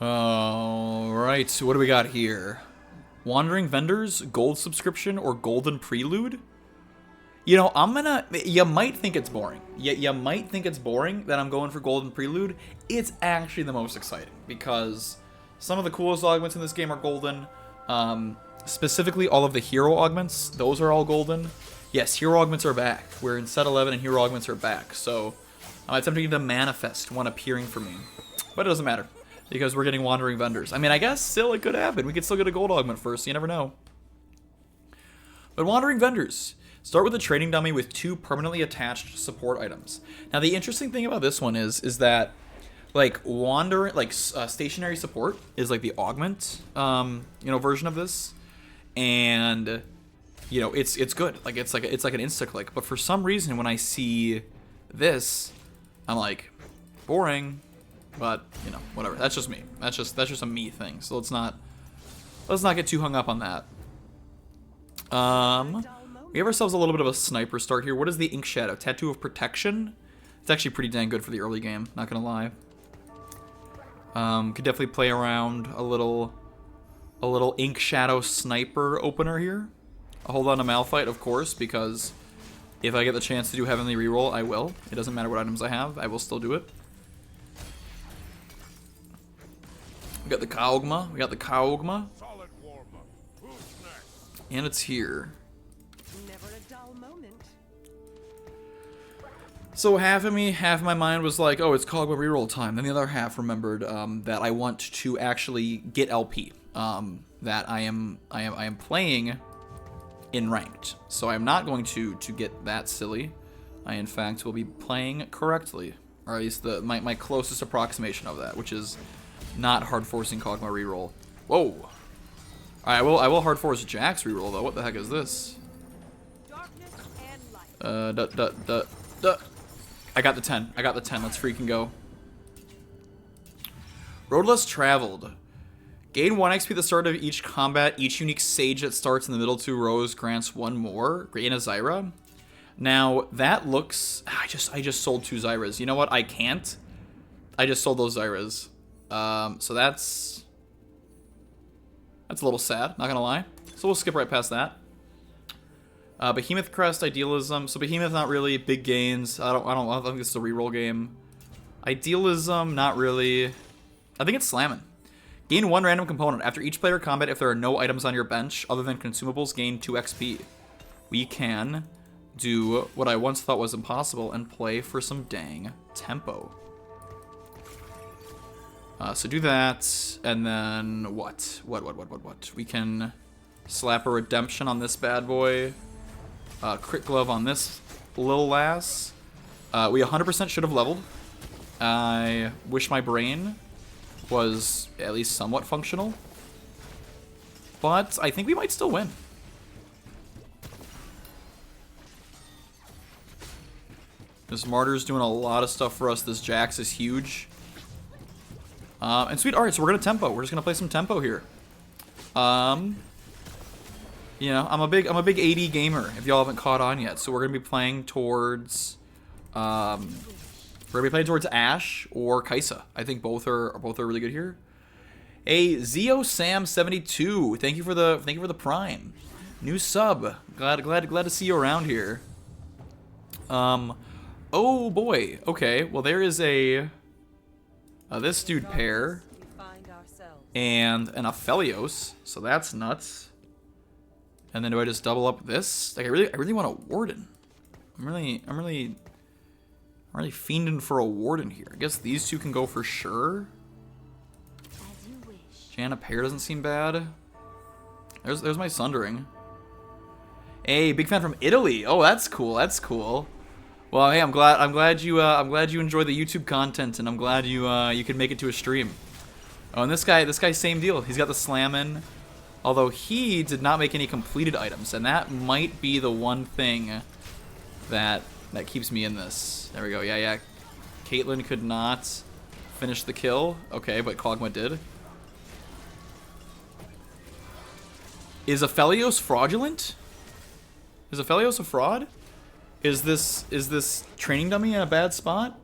Alright, so what do we got here? Wandering Vendors, Gold Subscription, or Golden Prelude? You know, you might think it's boring. You might think it's boring that I'm going for Golden Prelude. It's actually the most exciting, because some of the coolest augments in this game are golden. Specifically, all of the hero augments, those are all golden. Yes, hero augments are back. We're in set 11 and hero augments are back, so I'm attempting to manifest one appearing for me. But it doesn't matter, because we're getting Wandering Vendors. I mean, I guess still it could happen. We could still get a gold augment first, you never know. But Wandering Vendors. Start with a trading dummy with 2 permanently attached support items. Now, the interesting thing about this one is that, like, stationary support is like the augment, version of this, and you know, it's good. Like, it's like an insta click. But for some reason, when I see this, I'm like, boring. But you know, whatever. That's just me. That's just a me thing. So let's not get too hung up on that. We have ourselves a little bit of a sniper start here. What is the Inkshadow? Tattoo of Protection? It's actually pretty dang good for the early game, not gonna lie. Could definitely play around a little Inkshadow sniper opener here. I'll hold on to Malphite, of course, because if I get the chance to do Heavenly Reroll, I will. It doesn't matter what items I have, I will still do it. We got the Kog'maw. And it's here. So half of my mind was like, oh, it's Kog'maw reroll time. Then the other half remembered that I want to actually get LP. That I am playing in ranked. So I'm not going to get that silly. I in fact will be playing correctly, or at least my closest approximation of that, which is not hard forcing Kog'maw reroll. Whoa. I will hard force Jax reroll though. What the heck is this? I got the 10. Let's freaking go. Road less traveled. Gain 1 XP at the start of each combat. Each unique sage that starts in the middle 2 rows grants 1 more. Gain a Xayah. Now that looks. I just sold 2 Xayahs. You know what? I can't. I just sold those Xayahs. So that's a little sad. Not gonna lie. So we'll skip right past that. Behemoth Crest, Idealism. So Behemoth, not really. Big gains. I don't think this is a reroll game. Idealism, not really. I think it's slamming. Gain 1 random component. After each player combat, if there are no items on your bench other than consumables, gain 2 XP. We can do what I once thought was impossible and play for some dang tempo. So do that, and then what? What? We can slap a redemption on this bad boy. Crit glove on this little lass. We 100% should have leveled. I wish my brain was at least somewhat functional. But I think we might still win. This Martyr's doing a lot of stuff for us. This Jax is huge. And sweet. Alright, so we're gonna tempo. We're just gonna play some tempo here. You know, I'm a big AD gamer, if y'all haven't caught on yet. So we're gonna be playing towards Ashe or Xayah. I think both are really good here. A Zio Sam 72. Thank you for the prime. New sub. Glad to see you around here. Oh boy. Okay. Well, there is this dude pair and an Aphelios. So that's nuts. And then do I just double up this? Like I really want a Warden. I'm really fiending for a Warden here. I guess these two can go for sure. Janna pair doesn't seem bad. There's my Sundering. Hey, big fan from Italy. Oh, that's cool. That's cool. Well, hey, I'm glad you enjoy the YouTube content, and I'm glad you could make it to a stream. Oh, and this guy, same deal. He's got the slammin'. Although he did not make any completed items, and that might be the one thing that keeps me in this. There we go. Yeah. Caitlyn could not finish the kill. Okay, but Kog'Maw did. Is Aphelios fraudulent? Is Aphelios a fraud? Is this training dummy in a bad spot?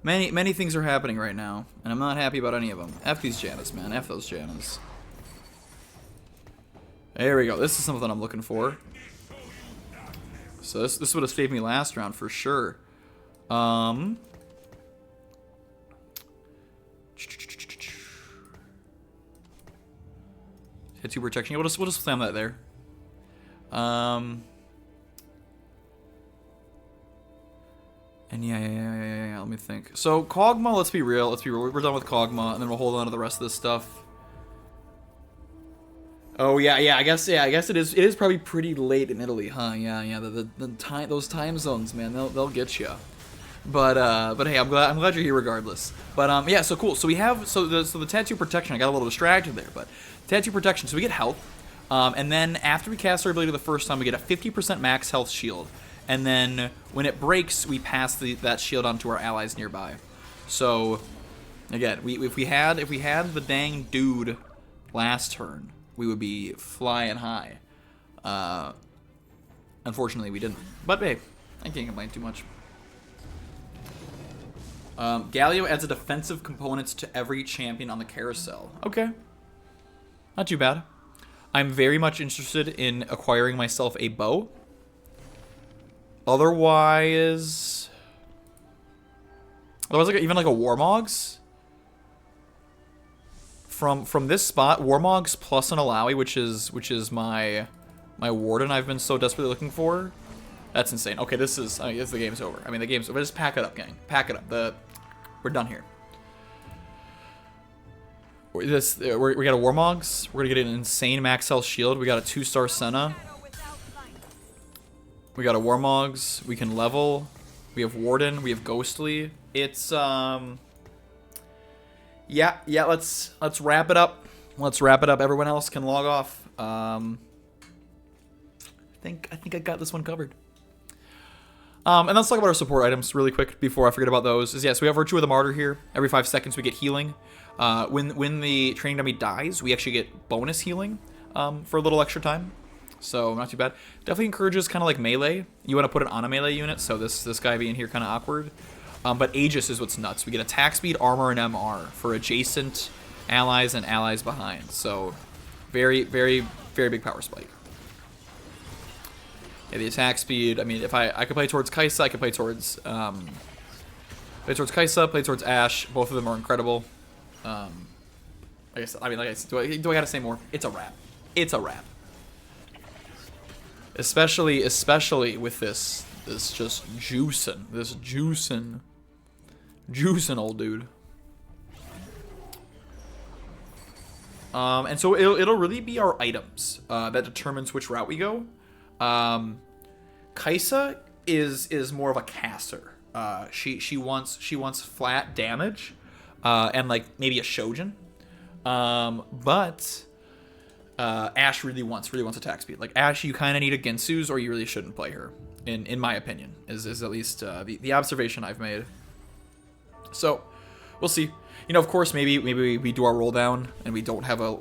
Many things are happening right now, and I'm not happy about any of them. F these Jannas, man. F those Jannas. There we go. This is something I'm looking for. So this would have saved me last round for sure. Hit 2 protection. Yeah, we'll just slam that there. And yeah, let me think. So Kog'maw, let's be real. We're done with Kog'maw, and then we'll hold on to the rest of this stuff. Oh yeah, I guess it is. It is probably pretty late in Italy, huh? Yeah. Those time zones, man, they'll get you. But hey, I'm glad you're here regardless. But yeah, so cool. So we have the tattoo protection. I got a little distracted there, but tattoo protection. So we get health, and then after we cast our ability the first time, we get a 50% max health shield. And then when it breaks, we pass that shield on to our allies nearby. So again, if we had the dang dude last turn, we would be flying high. Unfortunately, we didn't. But hey, I can't complain too much. Galio adds a defensive component to every champion on the carousel. Okay, not too bad. I'm very much interested in acquiring myself a bow. Otherwise, even like a Warmogs from this spot, Warmogs plus an Alawi, which is my Warden I've been so desperately looking for. That's insane. Okay, this is the game's over. I mean, the game's over. Just pack it up, gang. Pack it up. We're done here. We got a Warmogs. We're gonna get an insane max health shield. We got a 2-star Senna. We got a Warmogs. We can level. We have Warden. We have Ghostly. It's yeah. Let's wrap it up. Everyone else can log off. I think I got this one covered. And let's talk about our support items really quick before I forget about those. So we have Virtue of the Martyr here. Every 5 seconds we get healing. When the training dummy dies, we actually get bonus healing for a little extra time. So not too bad. Definitely encourages kind of like melee. You want to put it on a melee unit, so this guy being here kind of awkward. But Aegis is what's nuts. We get attack speed, armor, and MR for adjacent allies and allies behind. So very big power spike. Yeah, the attack speed. I mean, if I could play towards Xayah, I could play towards Xayah, play towards Ashe. Both of them are incredible. Like I said, do I gotta say more? It's a wrap. It's a wrap. Especially with this just juicing old dude. And so it'll really be our items that determines which route we go. Xayah is more of a caster. She wants flat damage, and like maybe a Shojin. But Ashe really wants attack speed. Like Ashe, you kind of need a Gensu's, or you really shouldn't play her. In my opinion, is at least the observation I've made. So we'll see. You know, of course, maybe we do our roll down and we don't have a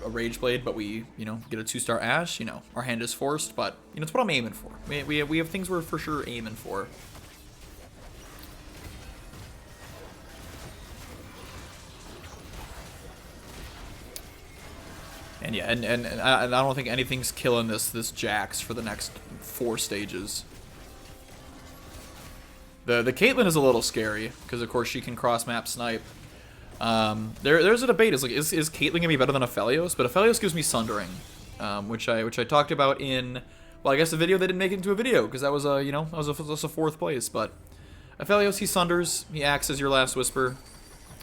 Rage Blade, but we get a 2-star Ashe. You know, our hand is forced, but it's what I'm aiming for. We have things we're for sure aiming for. And yeah, and I don't think anything's killing this Jax for the next 4 stages. The Caitlyn is a little scary because of course she can cross map snipe. There's a debate. Is Caitlyn gonna be better than Aphelios? But Aphelios gives me Sundering, which I talked about in, well, I guess the video. They didn't make it into a video because that was a that was a 4th place. But Aphelios, he sunders. He acts as your last whisper.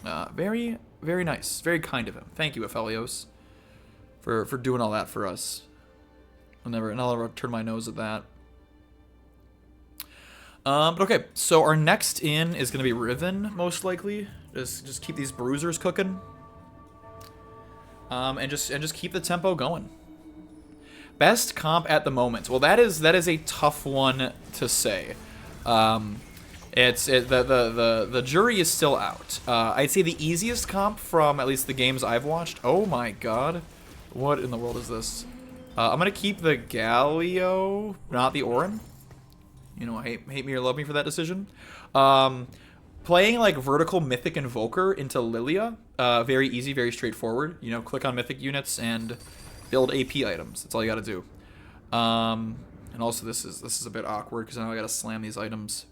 Very nice. Very kind of him. Thank you, Aphelios, for doing all that for us. I'll never turn my nose at that. But okay, so our next in is gonna be Riven, most likely. Just keep these bruisers cooking. And just keep the tempo going. Best comp at the moment. Well, that is a tough one to say. The jury is still out. I'd say the easiest comp from at least the games I've watched. Oh my god. What in the world is this? I'm gonna keep the Galio, not the Ornn. Hate me or love me for that decision. playing like vertical Mythic Invoker into Lilia, very easy, very straightforward. You know, click on Mythic units and build AP items. That's all you got to do. And also this is a bit awkward because now I got to slam these items.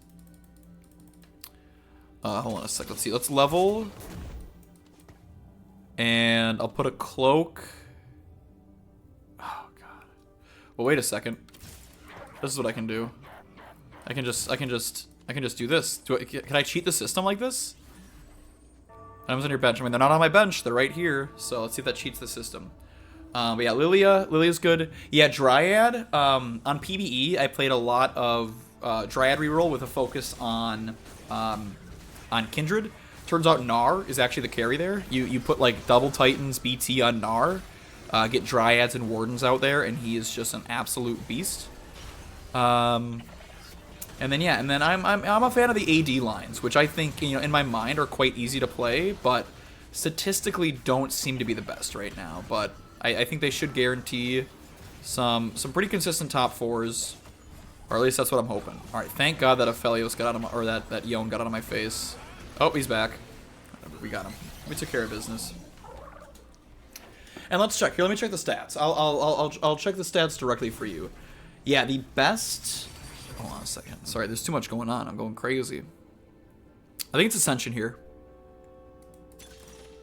Hold on a sec. Let's see. Let's level. And I'll put a cloak. Oh god. Well, wait a second. This is what I can do. I can just do this. Can I cheat the system like this? Items on your bench. I mean, they're not on my bench. They're right here. So let's see if that cheats the system. But yeah, Lilia's good. Yeah, Dryad. On PvE, I played a lot of Dryad reroll with a focus on Kindred. Turns out Gnar is actually the carry there. You put like double Titans BT on Gnar, get Dryads and Wardens out there, and he is just an absolute beast. And then yeah, and then I'm a fan of the AD lines, which I think, you know, in my mind are quite easy to play, but statistically don't seem to be the best right now. But I think they should guarantee some pretty consistent top 4s, or at least that's what I'm hoping. All right, thank God that Aphelios got out of my, or that Yone got out of my face. Oh, he's back. We got him. We took care of business. And let's check here. Let me check the stats. I'll check the stats directly for you. Yeah, the best. Hold on a second. Sorry, there's too much going on. I'm going crazy. I think it's Ascension here.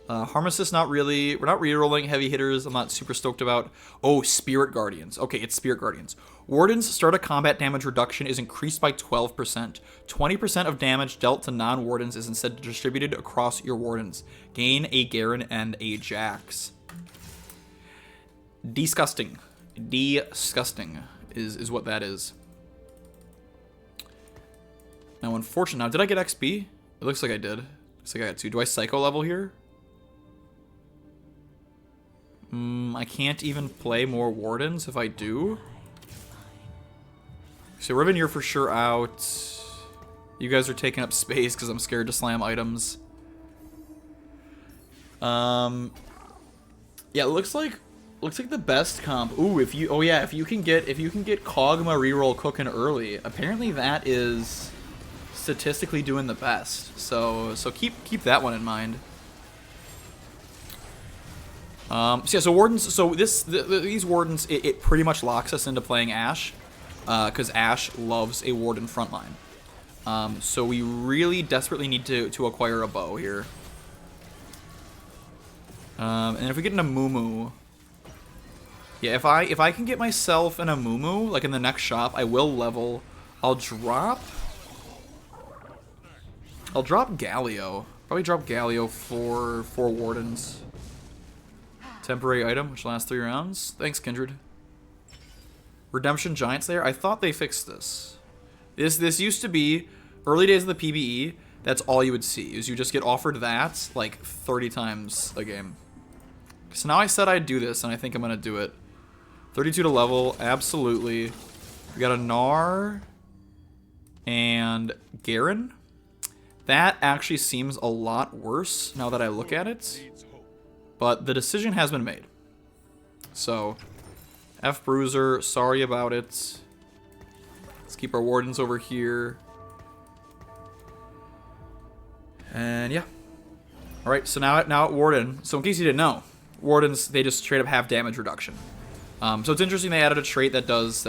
Harm Assist, not really. We're not rerolling heavy hitters. I'm not super stoked about. Oh, Spirit Guardians. Okay, it's Spirit Guardians. Wardens start a combat damage reduction is increased by 12%. 20% of damage dealt to non-wardens is instead distributed across your wardens. Gain a Garen and a Jax. Disgusting. Disgusting is what that is. Now, unfortunately, now, did I get XP? It looks like I did. Looks like I got 2. Do I psycho level here? I can't even play more wardens if I do. So Riven, you're for sure out. You guys are taking up space because I'm scared to slam items. Yeah, it looks like the best comp. Ooh, if you can get Kog'Maw reroll cooking early. Apparently that is statistically doing the best. So keep that one in mind. So yeah, so wardens. So these wardens, it pretty much locks us into playing Ashe, because Ashe loves a warden frontline. So we really desperately need to acquire a bow here. And if we get an Amumu, yeah, if I can get myself an Amumu like in the next shop, I will level. I'll drop Galio. Probably drop Galio for wardens. Temporary item, which lasts 3 rounds. Thanks, Kindred. Redemption Giant Slayer. I thought they fixed this. This used to be, early days of the PvE, that's all you would see, is you just get offered that, like, 30 times a game. So now I said I'd do this, and I think I'm going to do it. 32 to level, absolutely. We got a Gnar and Garen. That actually seems a lot worse now that I look at it. But the decision has been made. So, F Bruiser, sorry about it. Let's keep our wardens over here. And yeah. Alright, so now at Warden. So in case you didn't know, wardens, they just straight up have damage reduction. So it's interesting they added a trait that does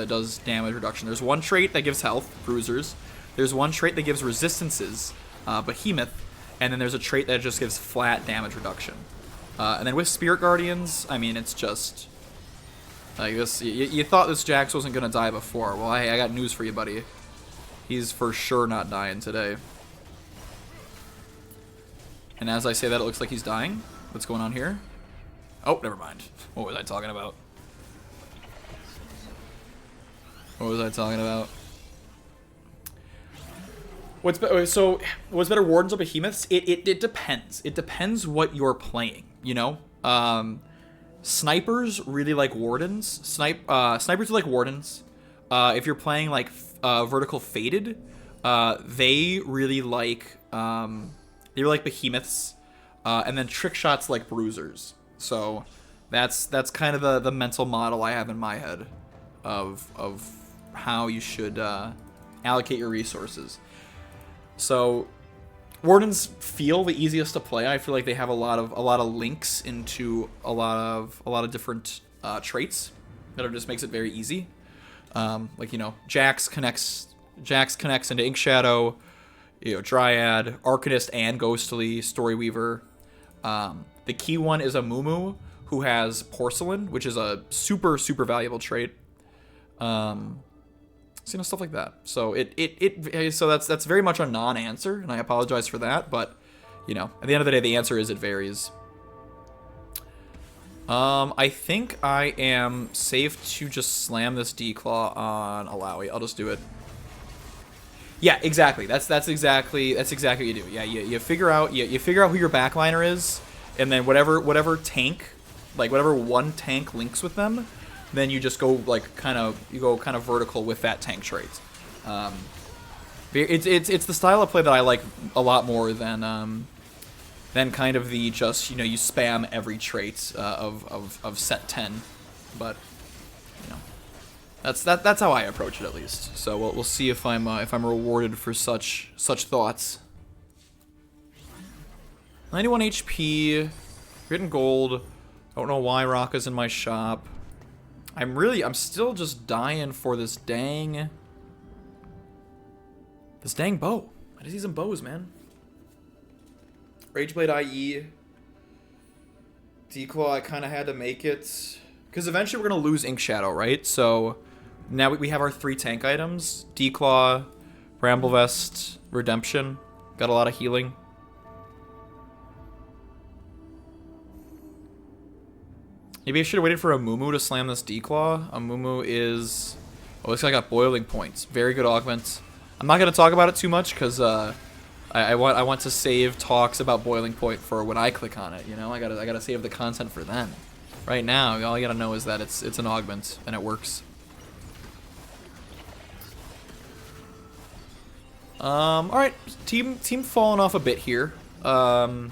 damage reduction. There's one trait that gives health, Bruisers. There's one trait that gives resistances, Behemoth. And then there's a trait that just gives flat damage reduction. And then with Spirit Guardians, I mean, it's just like this. You thought this Jax wasn't gonna die before. Well, I got news for you, buddy. He's for sure not dying today. And as I say that, it looks like he's dying. What's going on here? Oh, never mind. What was I talking about? What was I talking about? What's better, wardens or behemoths? It depends. It depends what you're playing. You know, snipers really like wardens. Snipers like wardens. If you're playing like vertical fated, they really like behemoths, and then trick shots like bruisers. So that's kind of the mental model I have in my head of how you should allocate your resources. So Wardens feel the easiest to play. I feel like they have a lot of links into a lot of different traits that just makes it very easy. Like, you know, Jax connects into Inkshadow, you know, Dryad, Arcanist, and Ghostly, Storyweaver. The key one is a Mumu who has Porcelain, which is a super valuable trait. So, you know, stuff like that. So so that's very much a non-answer, and I apologize for that. But, you know, at the end of the day, the answer is it varies. I think I am safe to just slam this Declaw on Alawi. I'll just do it. Yeah, exactly. That's exactly what you do. Yeah, you figure out you figure out who your backliner is, and then whatever tank, like whatever one tank links with them, then you just go like kind of vertical with that tank trait. It's the style of play that I like a lot more than kind of the just, you know, you spam every trait of set 10. But, you know, that's how I approach it, at least. So we'll see if I'm rewarded for such thoughts. 91 HP, written gold. Don't know why Raka's in my shop. I'm still just dying for this dang bow. I just need some bows, man. Rageblade IE. Declaw, I kind of had to make it. Because eventually we're going to lose Inkshadow, right? So now we have our 3 tank items. Declaw, Bramblevest, Redemption. Got a lot of healing. Maybe I should have waited for a Mumu to slam this Declaw. A Mumu is... Oh, this guy got Boiling Points. Very good augment. I'm not going to talk about it too much because I want to save talks about Boiling Point for when I click on it. You know, I gotta save the content for then. Right now, all you gotta know is that it's an augment and it works. All right, team falling off a bit here. Not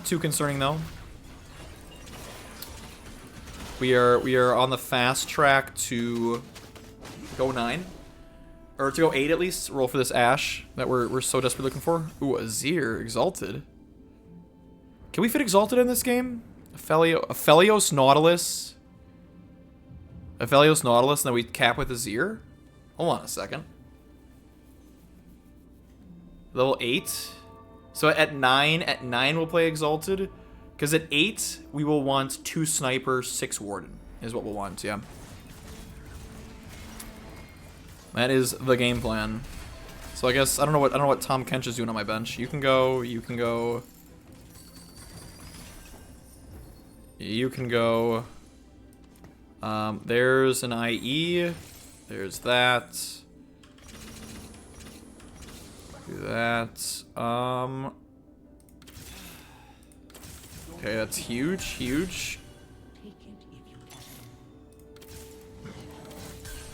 too concerning though. We are on the fast track to go 9. Or to go 8 at least. Roll for this Ashe that we're so desperately looking for. Ooh, Azir, Exalted. Can we fit Exalted in this game? Aphelios Nautilus. Aphelios Nautilus, and then we cap with Azir? Hold on a second. Level 8. So at 9 we'll play Exalted. Because at 8, we will want 2 Sniper, 6 Warden, is what we'll want, yeah. That is the game plan. So I guess I don't know what Tahm Kench is doing on my bench. You can go. There's an IE. There's that. Do that. Okay, that's huge.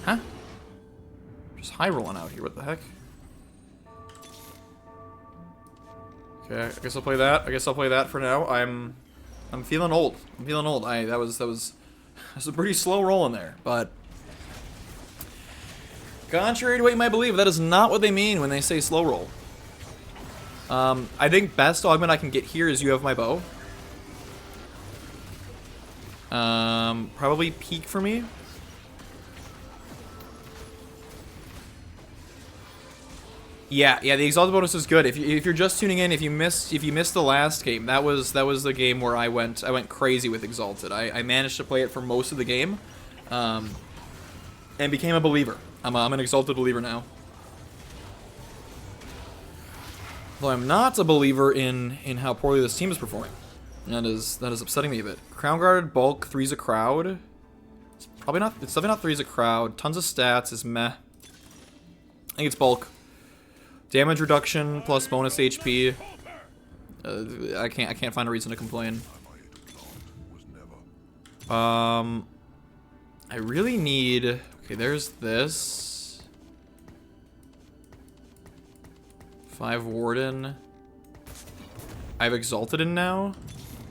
Huh? Just high rolling out here, what the heck? Okay, I guess I'll play that for now. I'm feeling old. That was a pretty slow roll in there, but contrary to what you might believe, that is not what they mean when they say slow roll. I think best augment I can get here is you have my bow. Probably peak for me. Yeah, the exalted bonus is good. If you're just tuning in, if you missed the last game, that was the game where I went crazy with exalted. I managed to play it for most of the game, and became a believer. I'm an exalted believer now. Though I'm not a believer in how poorly this team is performing. That is upsetting me a bit. Crown Guard bulk 3's a crowd. It's definitely not 3's a crowd. Tons of stats is meh. I think it's bulk. Damage reduction plus bonus HP. I can't find a reason to complain. I really need. Okay, there's this. 5 Warden. I've Exalted in now.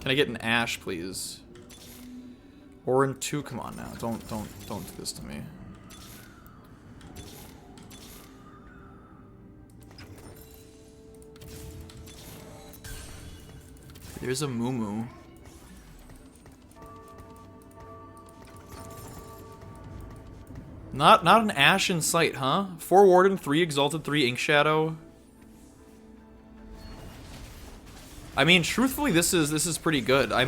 Can I get an Ashe, please? Ornn 2, come on now. Don't do this to me. There's a Moo. Not an Ashe in sight, huh? 4 Warden, 3 Exalted, 3 Inkshadow. I mean, truthfully, this is pretty good. I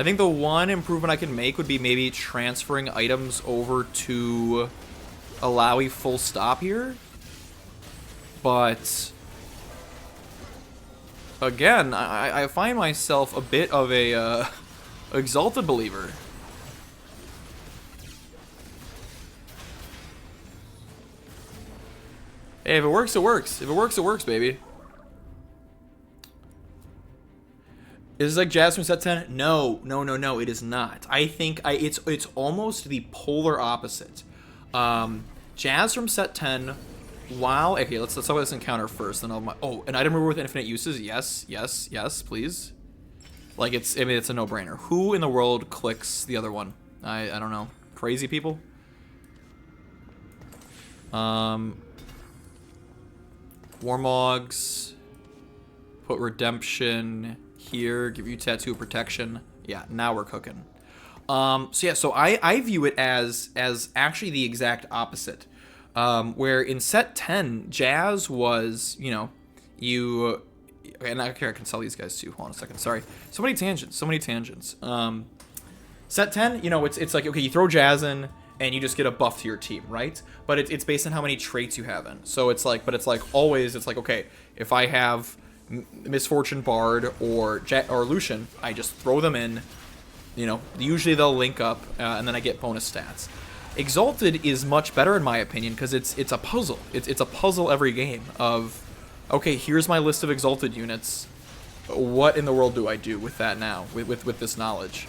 think the one improvement I can make would be maybe transferring items over to Alawi full stop here. But again, I find myself a bit of a Exalted believer. Hey, if it works, it works. If it works, it works, baby. Is this like Jazz from set 10? No, it is not. I think it's almost the polar opposite. Jazz from set 10, while... Okay, let's talk about this encounter first, then I'll... Oh, an item remover with infinite uses? Yes, please. Like, I mean, it's a no-brainer. Who in the world clicks the other one? I don't know. Crazy people? Warmogs. Put Redemption here. Give you Tattoo Protection. Yeah, now we're cooking. So I view it as actually the exact opposite. Where in set 10, Jazz was, you know, and I can sell these guys too. Hold on a second. Sorry. So many tangents. Set 10, you know, it's like, okay, you throw Jazz in, and you just get a buff to your team, right? But it's based on how many traits you have in. So it's like, always, it's like, okay, if I have Misfortune Bard or Lucian, I just throw them in. You know, usually they'll link up, and then I get bonus stats. Exalted is much better in my opinion because it's a puzzle. It's a puzzle every game of, okay, here's my list of Exalted units. What in the world do I do with that now? With this knowledge.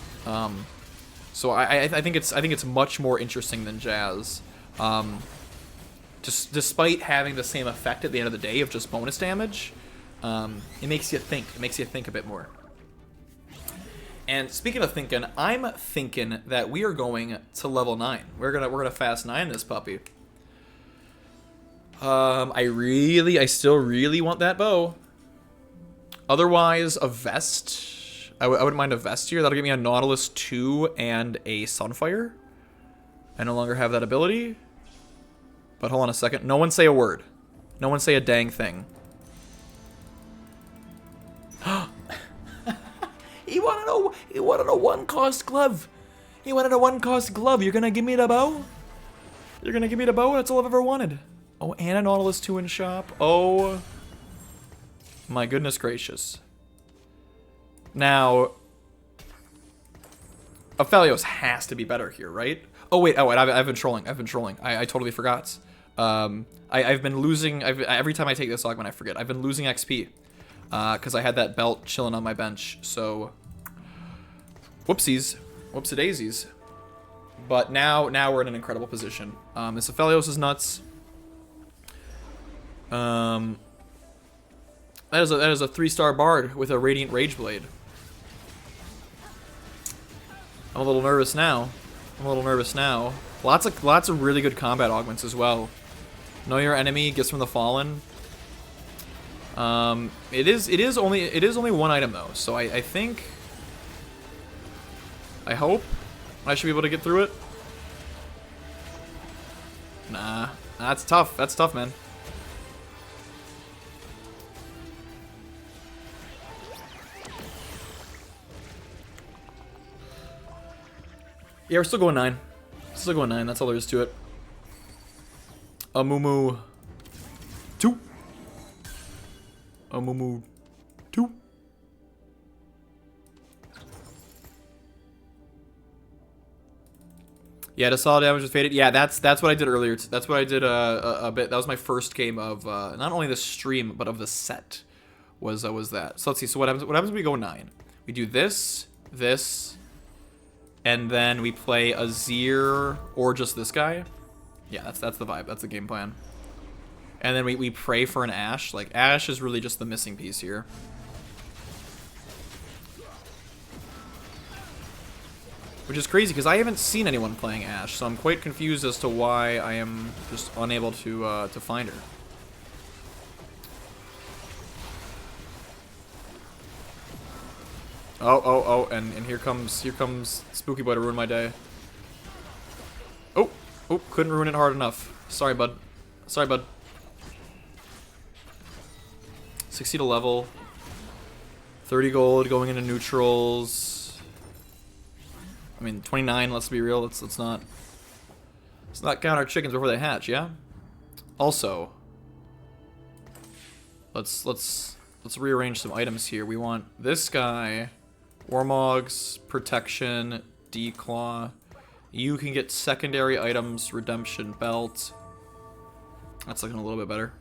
So I think it's much more interesting than Jazz. Just despite having the same effect at the end of the day of just bonus damage, it makes you think. It makes you think a bit more. And speaking of thinking, I'm thinking that we are going to level 9. We're gonna fast 9 this puppy. I still really want that bow. Otherwise, a vest. I wouldn't mind a vest here. That'll give me a Nautilus 2 and a Sunfire. I no longer have that ability. But hold on a second. No one say a word. No one say a dang thing. He wanted a one-cost glove. He wanted a one-cost glove. You're gonna give me the bow? You're gonna give me the bow? That's all I've ever wanted. Oh, and a Nautilus 2 in shop. Oh, my goodness gracious. Now, Aphelios has to be better here, right? Oh wait, I've been trolling. I totally forgot. I've been losing. Every time I take this augment, I forget. I've been losing XP because I had that belt chilling on my bench. So, whoopsie daisies. But now we're in an incredible position. This Aphelios is nuts. That is a 3-star bard with a Radiant Rage Blade. I'm a little nervous now. Lots of really good combat augments as well. Know your enemy, gifts from the fallen. It is only one item though, so I think, I hope I should be able to get through it. Nah, that's tough. That's tough, man. Yeah, we're still going 9. Still going 9, that's all there is to it. Amumu 2. Amumu 2. Yeah, the solid damage was faded. Yeah, that's what I did earlier. That's what I did a bit. That was my first game of not only the stream but of the set. Was that? So let's see. So what happens? What happens when we go 9? We do this, and then we play Azir or just this guy. Yeah, that's the vibe. That's the game plan. And then we pray for an Ashe. Like, Ashe is really just the missing piece here. Which is crazy, because I haven't seen anyone playing Ashe, so I'm quite confused as to why I am just unable to find her. Oh, and here comes Spooky Boy to ruin my day. Oh, couldn't ruin it hard enough. Sorry, bud. 60 to level. 30 gold going into neutrals. I mean, 29, let's be real. Let's not count our chickens before they hatch, yeah? Also, let's rearrange some items here. We want this guy, Warmogs, Protection, Declaw. You can get secondary items, Redemption Belt. That's looking a little bit better.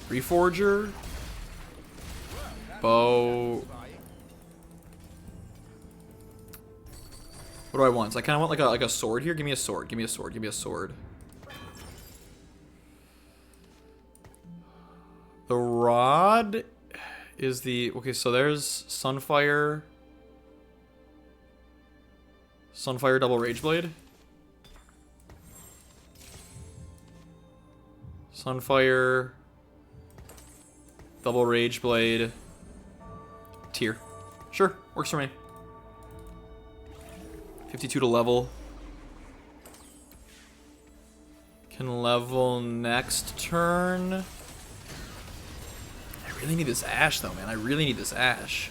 Reforger. Bow. What do I want? So I kind of want like a sword here. Give me a sword. Give me a sword. Give me a sword. The rod is the... Okay, so there's Sunfire. Sunfire double Rageblade. Sunfire. Double Rageblade. Tier. Sure, works for me. 52 to level. Can level next turn. I really need this Ashe though, man. I really need this Ashe.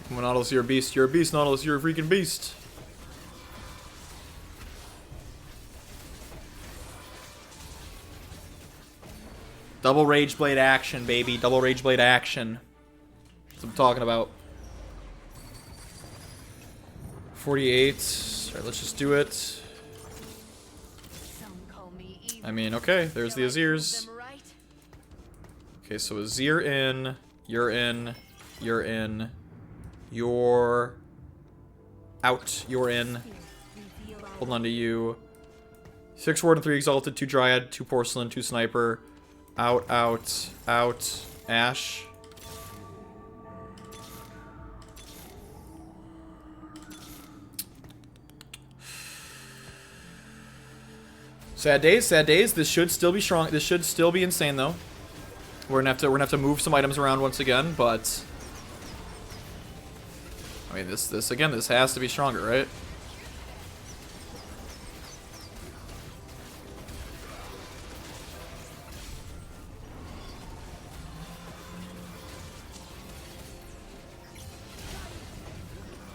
Come on, Nautilus, you're a beast. You're a beast, Nautilus. You're a freaking beast. Double Rageblade action, baby. Double Rageblade action. That's what I'm talking about. 48. Alright, let's just do it. I mean, okay, there's the Azirs. Okay, so Azir in. You're in. You're in. You're out. You're in. Holding on to you. 6 Ward and 3 Exalted, 2 Dryad, 2 Porcelain, 2 Sniper. Out, out, out. Ashe. Sad days, sad days. This should still be strong. This should still be insane though. We're gonna have to move some items around once again, but I mean this has to be stronger, right?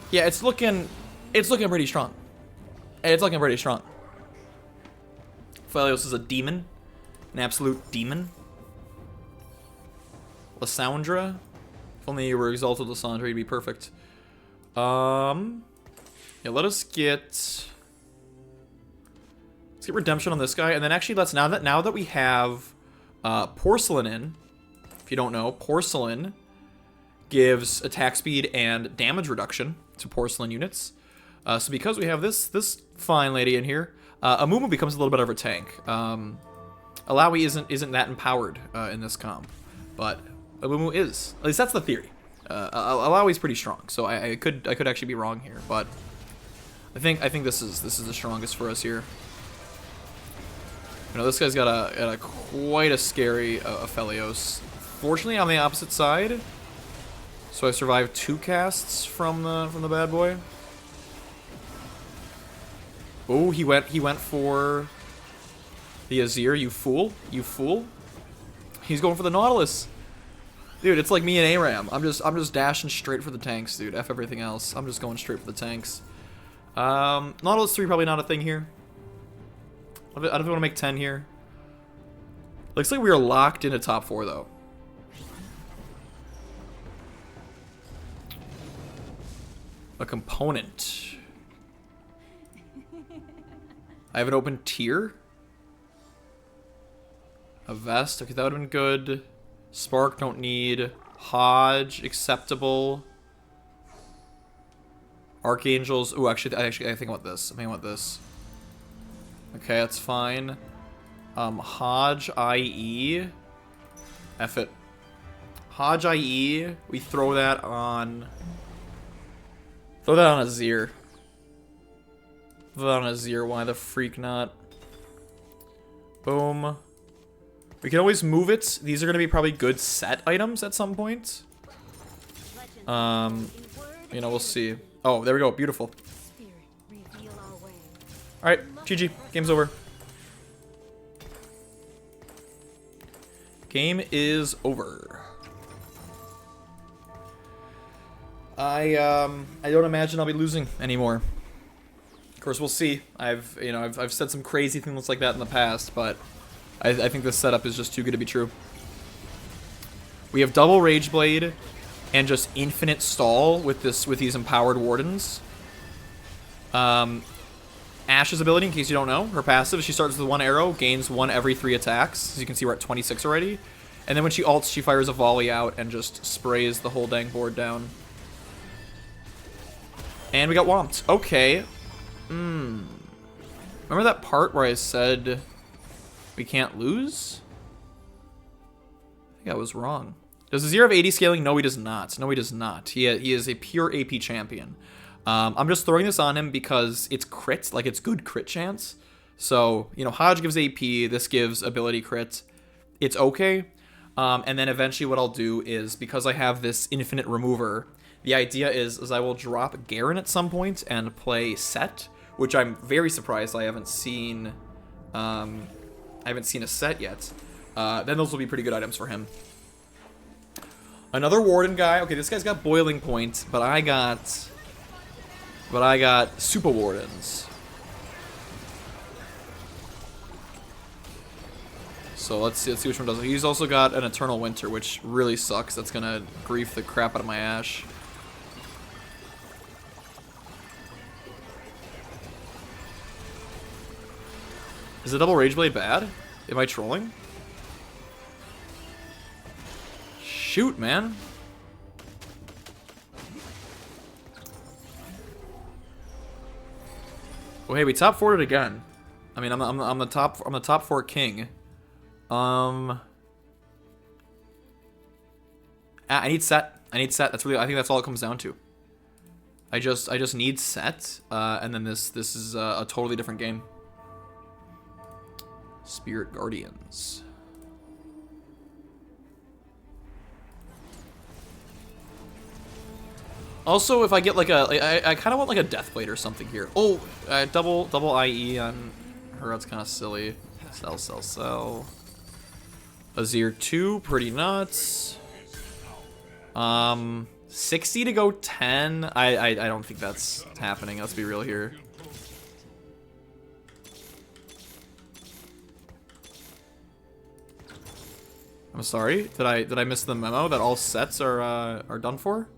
Yeah, it's looking pretty strong. It's looking pretty strong. Aphelios is a demon. An absolute demon. Lysandra. If only you were Exalted Lysandra, you'd be perfect. Yeah, let's get Redemption on this guy, and then actually let's now that we have Porcelain in, if you don't know, Porcelain gives attack speed and damage reduction to Porcelain units. So because we have this fine lady in here, Amumu becomes a little bit of a tank. Alawi isn't that empowered in this comp, but Amumu is. At least that's the theory. Alawi's pretty strong, so I could actually be wrong here, but I think this is the strongest for us here. You know, this guy's got a quite a scary Aphelios. Fortunately, on the opposite side, so I survived 2 casts from the bad boy. Oh, he went for the Azir, you fool. You fool. He's going for the Nautilus. Dude, it's like me and ARAM. I'm just dashing straight for the tanks, dude. F everything else. I'm just going straight for the tanks. Nautilus 3 probably not a thing here. I don't know if I want to make 10 here. Looks like we are locked into top 4 though. A component. I have an open tier. A vest. Okay, that would have been good. Spark, don't need. Hodge, acceptable. Archangels. Ooh, actually, I think I want this. I think I want this. Okay, that's fine. Hodge IE. F it. Hodge IE. We throw that on. Throw that on Azir. Throw that on Azir. Why the freak not? Boom. We can always move it. These are going to be probably good set items at some point. You know, we'll see. Oh, there we go. Beautiful. Alright, GG. Game's over. Game is over. I don't imagine I'll be losing anymore. Of course, we'll see. I've said some crazy things like that in the past, but I think this setup is just too good to be true. We have double Rageblade and just infinite stall with these empowered wardens. Ashe's ability, in case you don't know, her passive, she starts with one arrow, gains one every 3 attacks. As you can see, we're at 26 already. And then when she ults, she fires a volley out and just sprays the whole dang board down. And we got whomped. Okay. Remember that part where I said we can't lose? I think I was wrong. Does Azir have 80 scaling? No, he does not. No, he does not. He is a pure AP champion. I'm just throwing this on him because it's crit, like it's good crit chance. So, you know, Hodge gives AP, this gives ability crit. It's okay. And then eventually what I'll do is, because I have this infinite remover, the idea is I will drop Garen at some point and play Sett, which I'm very surprised I haven't seen. I haven't seen a Sett yet. Then those will be pretty good items for him. Another Warden guy. Okay, this guy's got Boiling Point, but I got Super Wardens. So let's see which one does it. He's also got an Eternal Winter, which really sucks. That's gonna grief the crap out of my Ashe. Is the double Rageblade bad? Am I trolling? Shoot, man. Well, hey, we top 4'd it again. I mean, I'm the top 4 king. I need Sett. I need Sett. That's really. I think that's all it comes down to. I just need Sett, and then this is a totally different game. Spirit Guardians. Also, if I get like I kind of want like a Deathblade or something here. Oh, double IE on her. That's kind of silly. Sell. Azir 2, pretty nuts. 60 to go 10. I don't think that's happening. Let's be real here. I'm sorry. Did I miss the memo that all sets are done for?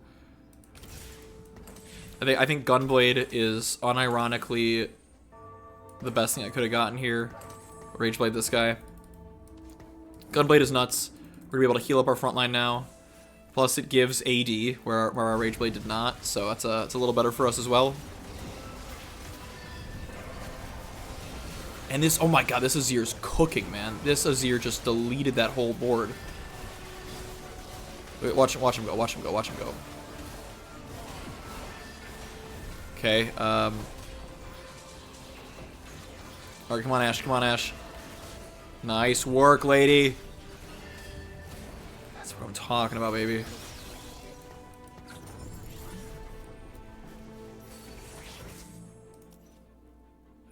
I think Gunblade is unironically the best thing I could have gotten here. Rageblade this guy. Gunblade is nuts. We're gonna be able to heal up our front line now. Plus it gives AD where our Rageblade did not, so it's a little better for us as well. And this, oh my god, this Azir's cooking, man. This Azir just deleted that whole board. Wait, watch him go. Okay, alright, come on, Ashe. Nice work, lady. That's what I'm talking about, baby.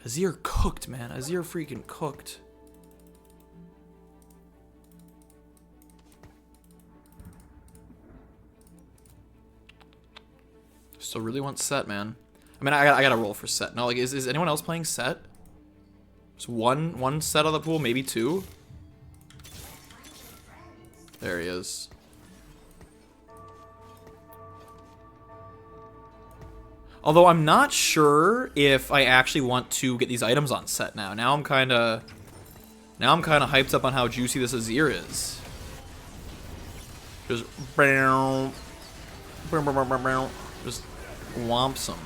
Azir cooked, man. Azir freaking cooked. Still really want Sett, man. I mean, I gotta roll for Sett. No, like, is anyone else playing Sett? There's one Sett on the pool, maybe two. There he is. Although I'm not sure if I actually want to get these items on Sett now. Now I'm kind of hyped up on how juicy this Azir is. Just whomps him.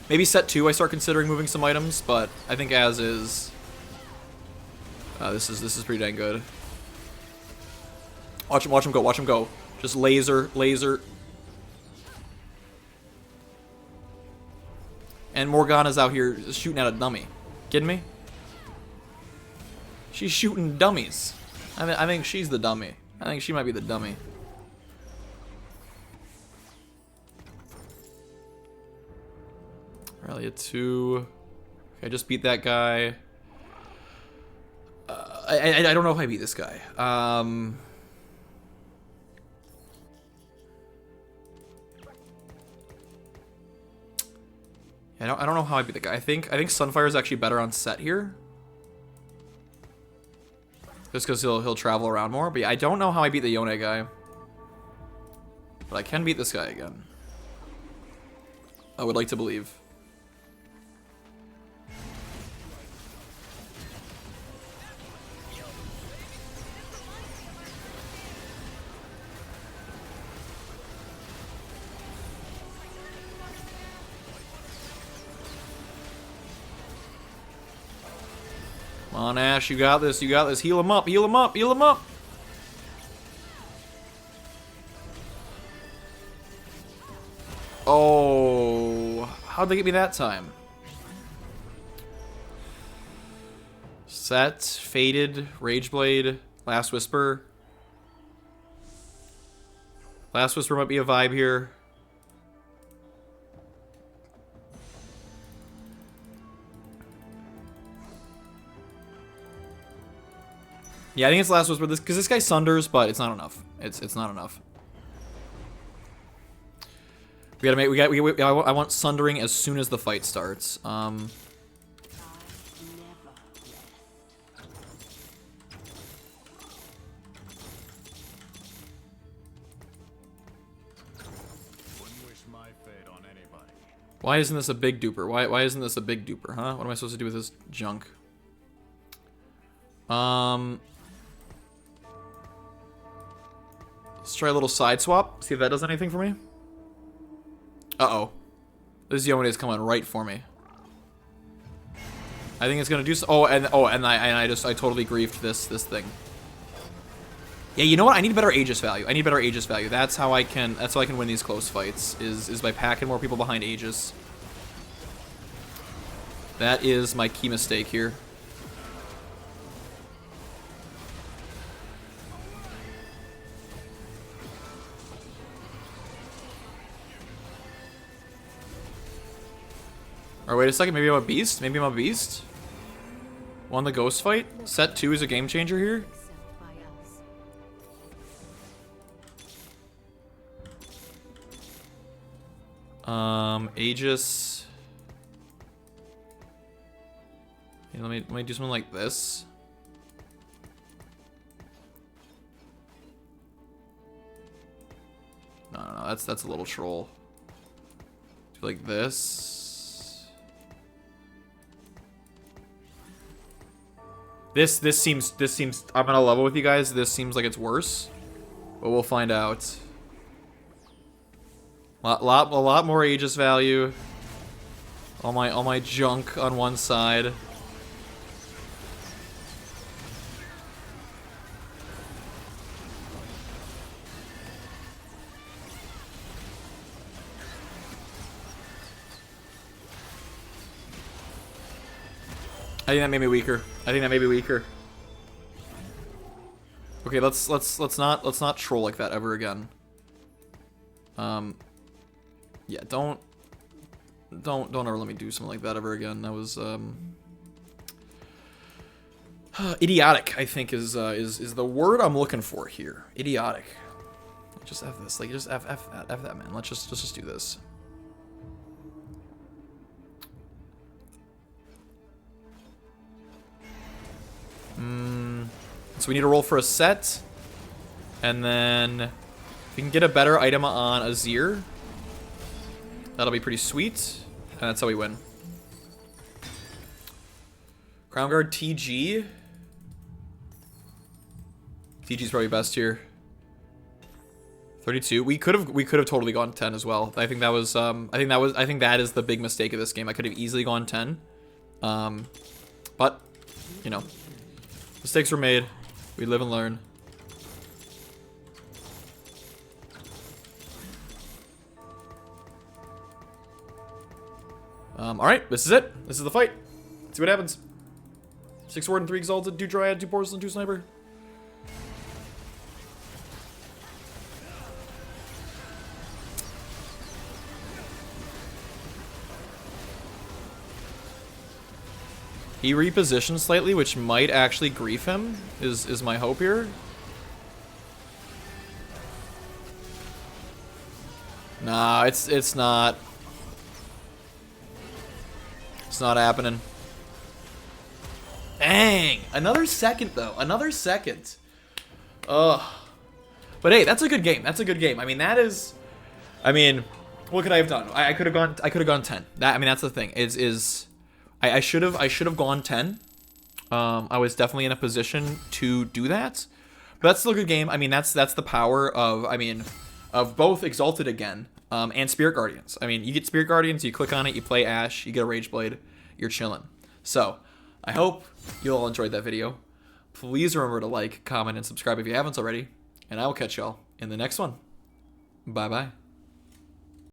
Maybe Sett 2 I start considering moving some items, but I think as is This is pretty dang good. Watch him go, watch him go. Just laser. And Morgana's out here shooting at a dummy. Kidding me? She's shooting dummies. I think she's the dummy. I think she might be the dummy. Rally a 2. Okay, I just beat that guy. I don't know if I beat this guy. I don't know how I beat the guy. I think Sunfire is actually better on Sett here. Just because he'll travel around more. But yeah, I don't know how I beat the Yone guy. But I can beat this guy again. I would like to believe. Come on, Ash, you got this, you got this. Heal him up, heal him up, heal him up. Oh, how'd they get me that time? Sett, Faded, Rageblade, Last Whisper. Last Whisper might be a vibe here. Yeah, I think it's Last Whisper because this guy sunders, but it's not enough. It's not enough. We gotta make. I want sundering as soon as the fight starts. Why isn't this a big duper? Why isn't this a big duper? Huh? What am I supposed to do with this junk? Let's try a little side swap. See if that does anything for me. Uh-oh. This Yone is coming right for me. I think it's gonna do so. And I totally griefed this thing. Yeah, you know what? I need better Aegis value. I need better Aegis value. That's how I can win these close fights. Is by packing more people behind Aegis. That is my key mistake here. Or wait a second, maybe I'm a beast? Maybe I'm a beast? Won the ghost fight? Sett 2 is a game changer here? Aegis. Yeah, let me do something like this. No, that's a little troll. Do like this. This seems I'm gonna level with you guys. This seems like it's worse, but we'll find out. A lot more Aegis value. All my junk on one side. I think that made me weaker. Okay, let's not troll like that ever again. Yeah, don't ever let me do something like that ever again. That was idiotic, I think is the word I'm looking for here. Idiotic. Just F this. Like just F that, man. Let's just do this. So we need to roll for a Sett, and then if we can get a better item on Azir, that'll be pretty sweet, and that's how we win. Crown Guard TG. TG's probably best here. 32. We could have totally gone 10 as well. I think that was I think that is the big mistake of this game. I could have easily gone 10. But you know, Mistakes were made. We live and learn. Alright, this is it. This is the fight. Let's see what happens. 6 Ward and 3 Exalted, 2 Dryad, 2 Porcelain, 2 Sniper. He repositioned slightly, which might actually grief him, is my hope here. Nah, it's not. It's not happening. Dang! Another second, though. Another second. Ugh. But hey, that's a good game. That's a good game. I mean, that is... I mean, what could I have done? I could have gone 10. I mean, that's the thing. I should have gone 10. I was definitely in a position to do that. But that's still a good game. I mean, that's the power of, of both Exalted again, and Spirit Guardians. I mean, you get Spirit Guardians, you click on it, you play Ashe, you get a Rage Blade, you're chilling. So, I hope you all enjoyed that video. Please remember to like, comment, and subscribe if you haven't already. And I will catch y'all in the next one. Bye-bye.